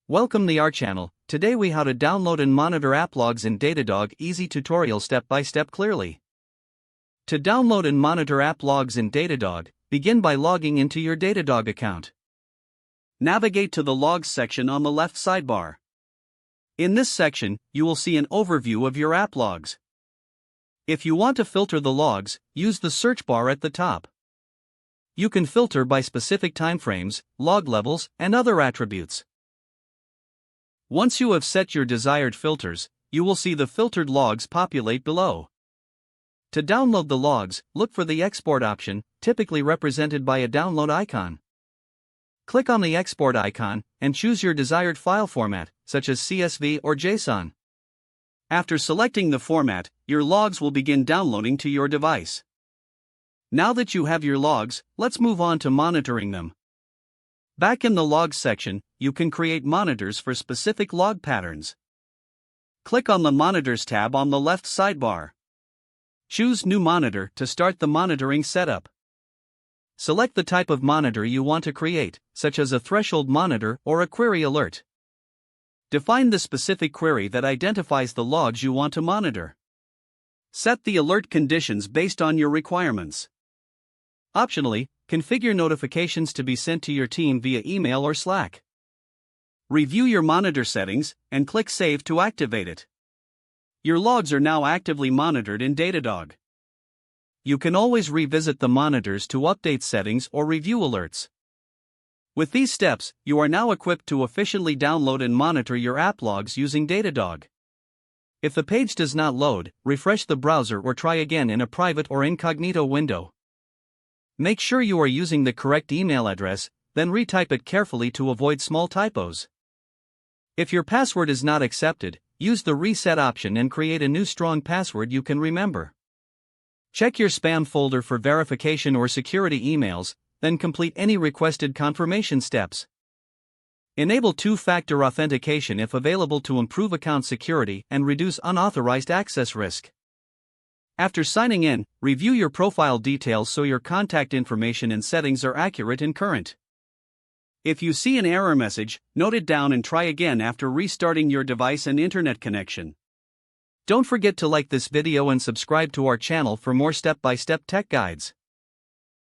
Welcome to our channel. Today we how to download and monitor app logs in Datadog. Easy tutorial step by step clearly. To download and monitor app logs in Datadog, begin by logging into your Datadog account. Navigate to the Logs section on the left sidebar. In this section, you will see an overview of your app logs. If you want to filter the logs, use the search bar at the top. You can filter by specific timeframes, log levels, and other attributes. Once you have set your desired filters, you will see the filtered logs populate below. To download the logs, look for the export option, typically represented by a download icon. Click on the export icon, and choose your desired file format, such as CSV or JSON. After selecting the format, your logs will begin downloading to your device. Now that you have your logs, let's move on to monitoring them. Back in the Logs section, you can create monitors for specific log patterns. Click on the Monitors tab on the left sidebar. Choose New Monitor to start the monitoring setup. Select the type of monitor you want to create, such as a threshold monitor or a query alert. Define the specific query that identifies the logs you want to monitor. Set the alert conditions based on your requirements. Optionally, configure notifications to be sent to your team via email or Slack. Review your monitor settings, and click Save to activate it. Your logs are now actively monitored in Datadog. You can always revisit the monitors to update settings or review alerts. With these steps, you are now equipped to efficiently download and monitor your app logs using Datadog. If the page does not load, refresh the browser or try again in a private or incognito window. Make sure you are using the correct email address, then retype it carefully to avoid small typos. If your password is not accepted, use the reset option and create a new strong password you can remember. Check your spam folder for verification or security emails, then complete any requested confirmation steps. Enable two-factor authentication if available to improve account security and reduce unauthorized access risk. After signing in, review your profile details so your contact information and settings are accurate and current. If you see an error message, note it down and try again after restarting your device and internet connection. Don't forget to like this video and subscribe to our channel for more step-by-step tech guides.